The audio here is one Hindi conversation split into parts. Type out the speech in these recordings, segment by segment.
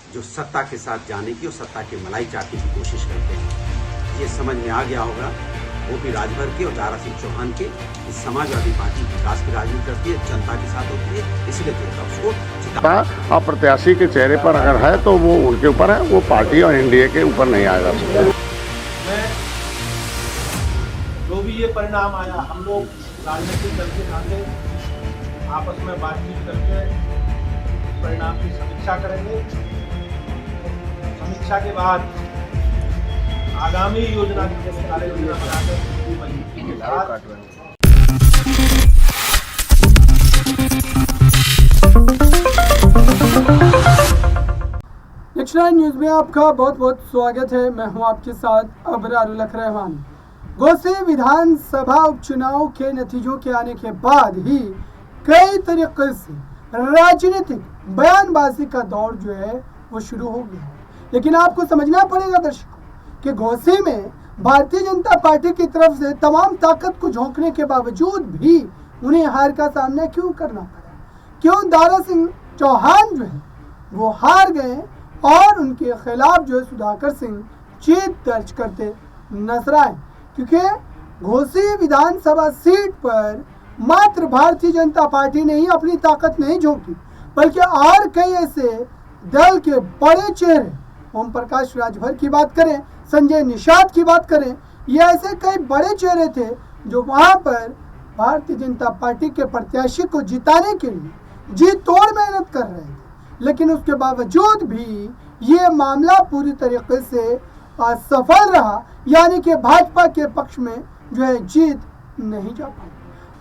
जो सत्ता के साथ जाने की और सत्ता की मलाई चाटने की कोशिश करते हैं। ये समझ में आ गया होगा ओपी राजभर के और दारा सिंह चौहान के। इस समाजवादी पार्टी विकास की राजनीति करती है, जनता के साथ होती है, इसलिए जनता उसको जिता। और प्रत्याशी के चेहरे पर अगर है तो वो उनके ऊपर है, वो पार्टी और एनडीए के ऊपर नहीं आएगा। मैं जो भी ये परिणाम आया, हम लोग राजनीतिक दल के नाते आपस में बातचीत करके परिणाम की समीक्षा करेंगे। समीक्षा के बाद आगामी योजना की कार्य योजना बनाकर मजबूती के साथ नेक्स्ट न्यूज में आपका बहुत बहुत स्वागत है। मैं हूं आपके साथ अबरार उल हक रहमान। घोसी विधानसभा उपचुनाव के नतीजों के आने के बाद ही कई तरीके से राजनीतिक बयानबाजी का दौर जो है वो शुरू हो गया है। लेकिन आपको समझना पड़ेगा दर्शकों कि घोसी में भारतीय जनता पार्टी की तरफ से तमाम ताकत को झोंकने के बावजूद भी उन्हें हार का सामना क्यों करना पड़ा, क्यों दारा सिंह चौहान जो है वो हार गए और उनके खिलाफ जो है सुधाकर सिंह जीत दर्ज करते नजर आए। क्योंकि घोसी विधानसभा सीट पर मात्र भारतीय जनता पार्टी ने ही अपनी ताकत नहीं झोंकी, बल्कि और कई ऐसे दल के बड़े चेहरे, ओम प्रकाश राजभर की बात करें, संजय निषाद की बात करें, ये ऐसे कई बड़े चेहरे थे जो वहां पर भारतीय जनता पार्टी के प्रत्याशी को जिताने के लिए जी तोड़ मेहनत कर रहे थे। लेकिन उसके बावजूद भी ये मामला पूरी तरीके से असफल रहा, यानी कि भाजपा के पक्ष में जो है जीत नहीं जा पाई।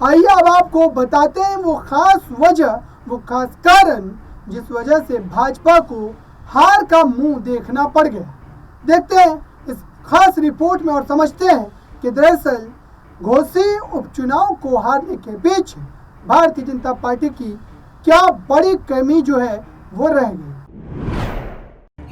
आइए अब आपको बताते हैं वो खास वजह, वो खास कारण जिस वजह से भाजपा को हार का मुंह देखना पड़ गया। देखते हैं इस खास रिपोर्ट में और समझते हैं कि दरअसल घोसी उपचुनाव को हारने के पीछे भारतीय जनता पार्टी की क्या बड़ी कमी जो है वो रह गई।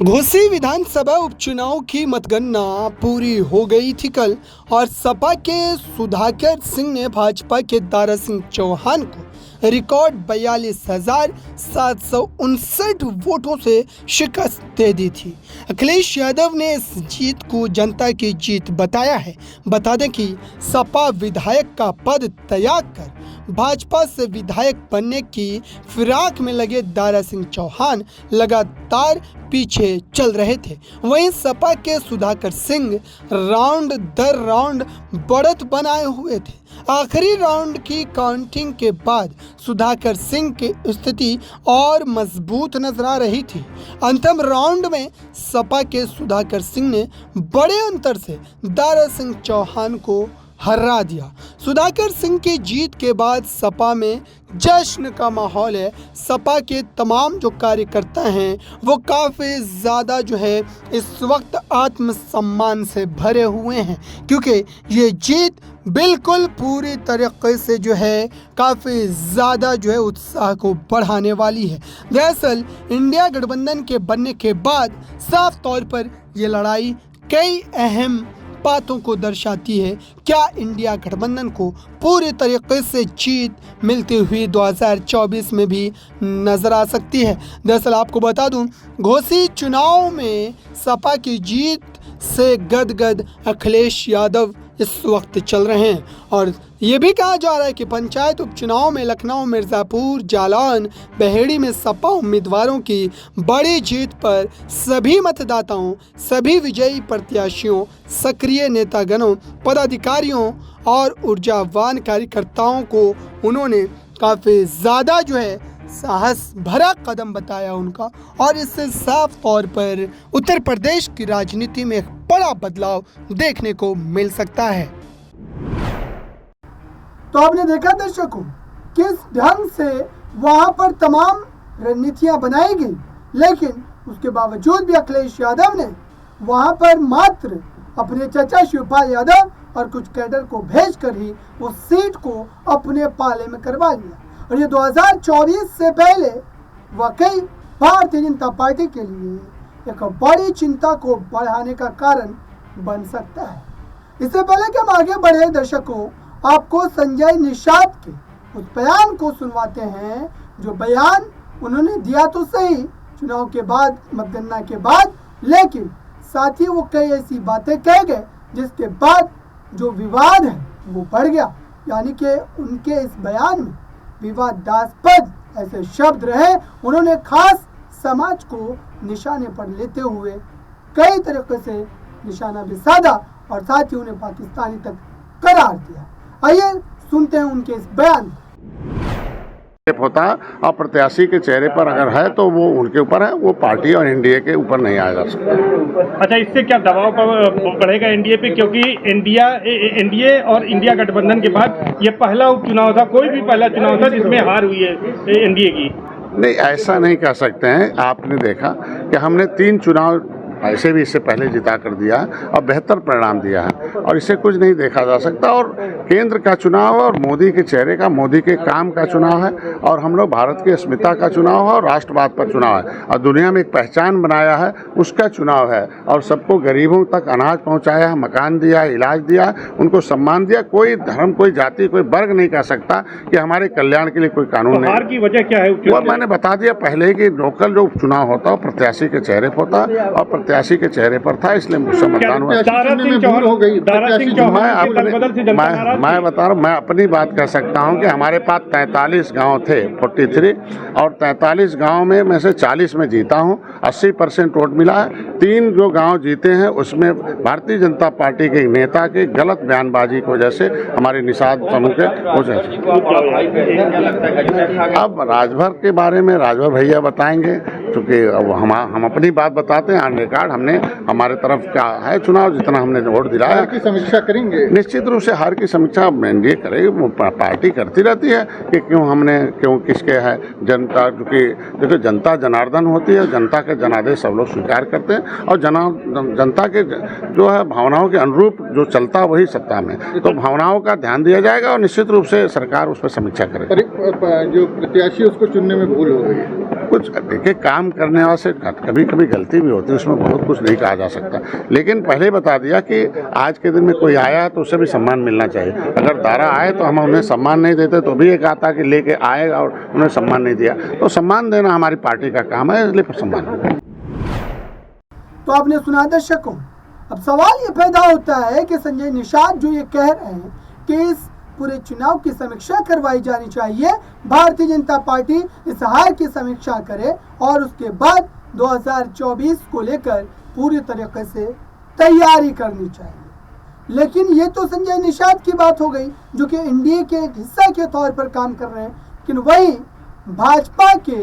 घोसी विधानसभा उपचुनाव की मतगणना पूरी हो गई थी कल, और सपा के सुधाकर सिंह ने भाजपा के दारा सिंह चौहान को रिकॉर्ड 42,759 वोटों से शिकस्त दे दी थी। अखिलेश यादव ने इस जीत को जनता की जीत बताया है। बता दें कि सपा विधायक का पद त्याग कर भाजपा से विधायक बनने की फिराक में लगे दारा सिंह चौहान लगातार पीछे चल रहे थे। वहीं सपा के सुधाकर सिंह राउंड दर राउंड बढ़त बनाए हुए थे। आखिरी राउंड की काउंटिंग के बाद सुधाकर सिंह की स्थिति और मजबूत नजर आ रही थी। अंतिम राउंड में सपा के सुधाकर सिंह ने बड़े अंतर से दारा सिंह चौहान को हरा दिया। सुधाकर सिंह की जीत के बाद सपा में जश्न का माहौल है। सपा के तमाम जो कार्यकर्ता हैं वो काफ़ी ज़्यादा जो है इस वक्त आत्मसम्मान से भरे हुए हैं, क्योंकि ये जीत बिल्कुल पूरी तरीके से जो है काफ़ी ज़्यादा जो है उत्साह को बढ़ाने वाली है। दरअसल इंडिया गठबंधन के बनने के बाद साफ तौर पर ये लड़ाई कई अहम बातों को दर्शाती है। क्या इंडिया गठबंधन को पूरी तरीके से जीत मिलती हुई 2024 में भी नजर आ सकती है। दरअसल आपको बता दूं, घोसी चुनाव में सपा की जीत से गदगद अखिलेश यादव इस वक्त चल रहे हैं, और ये भी कहा जा रहा है कि पंचायत उपचुनाव में लखनऊ, मिर्ज़ापुर, जालौन, बहेड़ी में सपा उम्मीदवारों की बड़ी जीत पर सभी मतदाताओं, सभी विजयी प्रत्याशियों, सक्रिय नेतागणों, पदाधिकारियों और ऊर्जावान कार्यकर्ताओं को उन्होंने काफ़ी ज़्यादा जो है साहस भरा कदम बताया उनका, और इससे साफ तौर पर उत्तर प्रदेश की राजनीति में एक बड़ा बदलाव देखने को मिल सकता है। तो आपने देखा दर्शकों किस ढंग से वहां पर तमाम रणनीतियां बनाई गई, लेकिन उसके बावजूद भी अखिलेश यादव ने वहां पर मात्र अपने चाचा शिवपाल यादव और कुछ कैडर को भेजकर ही उस सीट को अपने पाले में करवा लिया। और ये 2024 से पहले वाकई भारतीय जनता पार्टी के लिए एक बड़ी चिंता को बढ़ाने का कारण बन सकता है। इससे पहले कि हम आगे बढ़े दर्शकों, आपको संजय निषाद के उस बयान को सुनवाते हैं जो बयान उन्होंने दिया तो सही, चुनाव के बाद, मतगणना के बाद, लेकिन साथ ही वो कई ऐसी बातें कह गए जिसके बाद जो विवाद है वो बढ़ गया। यानी कि उनके इस बयान में विवादास्पद ऐसे शब्द रहे। उन्होंने खास समाज को निशाने पर लेते हुए कई तरीके से निशाना भी साधा और साथ ही उन्हें पाकिस्तानी तक करार दिया। आइए सुनते हैं उनके इस बयान। होता और प्रत्याशी के चेहरे पर अगर है तो वो उनके ऊपर है, वो पार्टी और एनडीए के ऊपर नहीं आया जा सकता। अच्छा, इससे क्या दबाव बढ़ेगा एनडीए पे? क्योंकि एनडीए और इंडिया गठबंधन के बाद ये पहला उपचुनाव था, कोई भी पहला चुनाव था जिसमें हार हुई है एनडीए की। नहीं, ऐसा नहीं कह सकते हैं। आपने देखा कि हमने 3 चुनाव ऐसे भी इससे पहले जिता कर दिया है और बेहतर परिणाम दिया है और इससे कुछ नहीं देखा जा सकता। और केंद्र का चुनाव है और मोदी के चेहरे का, मोदी के काम का चुनाव है और हम लोग भारत की अस्मिता का चुनाव है और राष्ट्रवाद पर चुनाव है और दुनिया में एक पहचान बनाया है उसका चुनाव है और सबको गरीबों तक अनाज पहुंचाया है, मकान दिया, इलाज दिया, उनको सम्मान दिया। कोई धर्म, कोई जाति, कोई वर्ग नहीं कह सकता कि हमारे कल्याण के लिए कोई कानून नहीं। हार की वजह क्या है? वो मैंने बता दिया पहले कि लोकल जो उपचुनाव होता है प्रत्याशी के चेहरे पर होता है और प्रत्याशी के चेहरे पर था, इसलिए मुझसे मतदान हुआ। मैं बता रहा हूँ, मैं अपनी बात कह सकता हूँ कि हमारे पास 43 गांव थे, 43, और 43 गांव में से 40 में जीता हूँ, 80% वोट मिला है। 3 जो गांव जीते हैं उसमें भारतीय जनता पार्टी के नेता के गलत बयानबाजी की वजह से हमारे निषाद समूह के वजह से। अब राजभर के बारे में राजभर भैया बताएंगे, क्योंकि हम अपनी बात बताते हैं। ऑन रिकॉर्ड हमने हमारे तरफ क्या है चुनाव, जितना हमने वोट दिलाया की समीक्षा करेंगे। निश्चित रूप से हार की समीक्षा एनडीए करेगी, पार्टी करती रहती है कि क्यों किसके है। जनता, क्योंकि देखो जनता जनार्दन होती है, जनता के जनादेश सब लोग स्वीकार करते हैं और जनता के जो है भावनाओं के अनुरूप जो चलता वही सत्ता में, तो भावनाओं का ध्यान दिया जाएगा और निश्चित रूप से सरकार उस पर समीक्षा करेगी। जो प्रत्याशी उसको चुनने में भूल हो गई कुछ देखिए, काम करने वाले से कभी कभी गलती भी होती है, उसमें बहुत कुछ नहीं कहा जा सकता। लेकिन पहले बता दिया कि आज के दिन में कोई आया तो उसे भी सम्मान मिलना चाहिए। अगर दारा आए तो हम उन्हें सम्मान नहीं देते, तो भी एक आता कि लेके आए और उन्हें सम्मान नहीं दिया, तो सम्मान देना हमारी पार्टी का काम है, इसलिए सम्मान। तो आपने सुना दर्शकों, अब सवाल ये पैदा होता है कि संजय निषाद जो ये कह रहे हैं कि इस पूरे चुनाव की समीक्षा करवाई जानी चाहिए, भारतीय जनता पार्टी इस हार की समीक्षा करे और उसके बाद 2024 को लेकर पूरी तरीके से तैयारी करनी चाहिए। लेकिन ये तो संजय निषाद की बात हो गई जो कि एनडीए के एक हिस्सा के तौर पर काम कर रहे हैं। लेकिन वही भाजपा के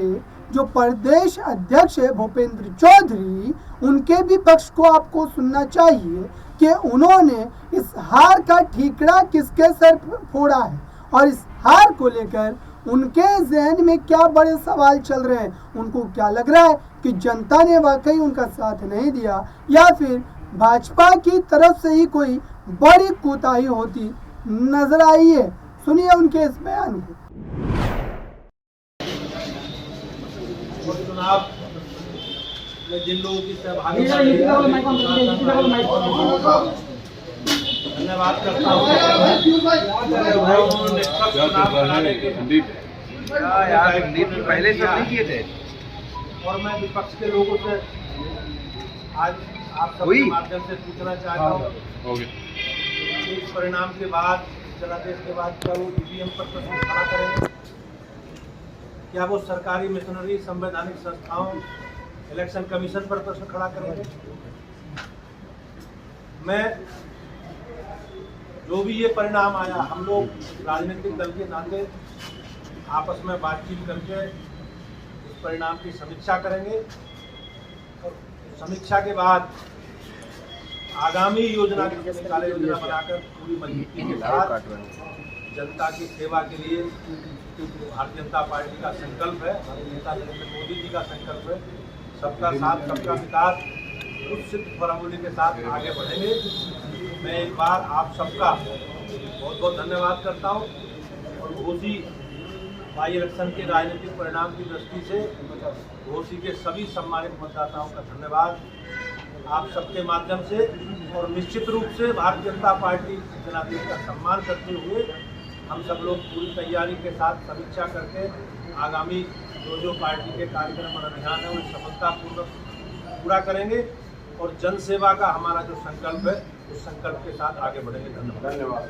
जो प्रदेश अध्यक्ष है भूपेंद्र चौधरी, उनके भी पक्ष को आपको सुनना चाहिए कि उन्होंने इस हार का ठीकरा किसके सर फोड़ा है और इस हार को लेकर उनके जहन में क्या बड़े सवाल चल रहे हैं। उनको क्या लग रहा है कि जनता ने वाकई उनका साथ नहीं दिया या फिर भाजपा की तरफ से ही कोई बड़ी कोताही होती नजर आई है। सुनिए उनके इस बयान को। चुनाव में जिन लोगों की सहभागिता धन्यवाद करता हूँ। पहले सब नहीं किए थे और मैं विपक्ष के लोगों से आज आप सबके माध्यम से पूछना चाहता हूँ कि इस परिणाम के बाद, जनादेश के बाद क्या वो ईवीएम पर प्रश्न खड़ा करेंगे? क्या वो सरकारी मिशनरी, संवैधानिक संस्थाओं, इलेक्शन कमीशन पर प्रश्न खड़ा करेंगे? मैं जो भी ये परिणाम आया, हम लोग राजनीतिक दल के नाते आपस में बातचीत करके इस परिणाम की समीक्षा करेंगे और समीक्षा के बाद आगामी योजना कार्य योजना बनाकर पूरी मजबूती के साथ जनता की सेवा के लिए भारतीय जनता पार्टी का संकल्प है, नेता नरेंद्र मोदी जी का संकल्प है, सबका साथ सबका विकास, उस सिद्ध फॉर्मूले के साथ आगे बढ़ेंगे। मैं एक बार आप सबका बहुत बहुत धन्यवाद करता हूं और घोसी बाई इलेक्शन के राजनीतिक परिणाम की दृष्टि से घोसी के सभी सम्मानित मतदाताओं का धन्यवाद आप सबके माध्यम से। और निश्चित रूप से भारतीय जनता पार्टी जनादेश का सम्मान करते हुए हम सब लोग पूरी तैयारी के साथ समीक्षा करके आगामी जो पार्टी के कार्यक्रम और अभियान है वो सफलतापूर्वक पूरा करेंगे और जन सेवा का हमारा जो संकल्प है उस संकल्प के साथ आगे बढ़ेंगे। धन्यवाद।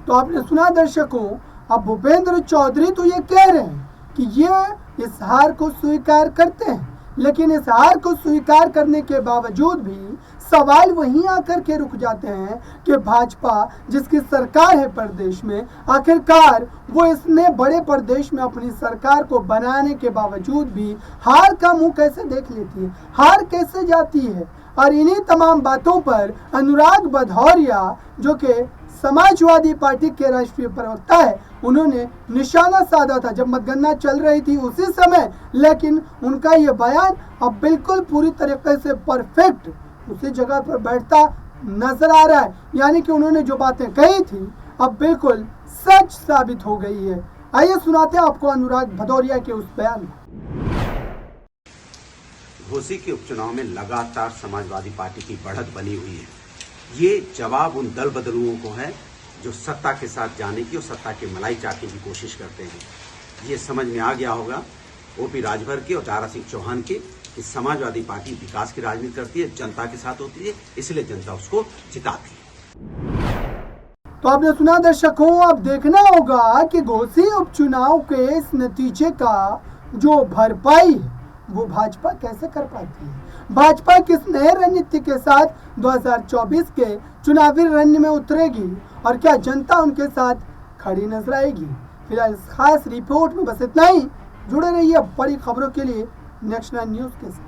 तो आपने सुना दर्शकों, अब भूपेंद्र चौधरी तो ये कह रहे हैं कि ये इस हार को स्वीकार करते हैं, लेकिन इस हार को स्वीकार करने के बावजूद भी सवाल वहीं आकर के रुक जाते हैं कि भाजपा जिसकी सरकार है प्रदेश में, आखिरकार वो इसने बड़े प्रदेश में अपनी सरकार को बनाने के बावजूद भी हार का मुंह कैसे देख लेती है, हार कैसे जाती है। और इन्हीं तमाम बातों पर अनुराग भदौरिया जो कि समाजवादी पार्टी के राष्ट्रीय प्रवक्ता है, उन्होंने निशाना साधा था जब मतगणना चल रही थी उसी समय, लेकिन उनका ये बयान अब बिल्कुल पूरी तरीके से परफेक्ट उसी जगह पर बैठता नजर आ रहा है। यानी कि उन्होंने जो बातें कही थी अब बिल्कुल सच साबित हो गई है। आइए सुनाते हैं आपको अनुराग भदौरिया के उस बयान में। घोसी के उपचुनाव में लगातार समाजवादी पार्टी की बढ़त बनी हुई है। ये जवाब उन दल बदलुओं को है जो सत्ता के साथ जाने की और सत्ता की मलाई चाटने की कोशिश करते हैं। ये समझ में आ गया होगा ओपी राजभर के और दारा सिंह चौहान के, इस समाजवादी पार्टी विकास की राजनीति करती है, जनता के साथ होती है, इसलिए जनता उसको जिताती है। तो आपने सुना दर्शकों, अब देखना होगा कि घोसी उपचुनाव के इस नतीजे का जो भरपाई है वो भाजपा कैसे कर पाती है। भाजपा किस नए रणनीति के साथ 2024 के चुनावी रण में उतरेगी और क्या जनता उनके साथ खड़ी नजर आएगी। फिलहाल इस खास रिपोर्ट में बस इतना ही। जुड़े रहिए बड़ी खबरों के लिए नेक्स्ट 9 न्यूज के साथ।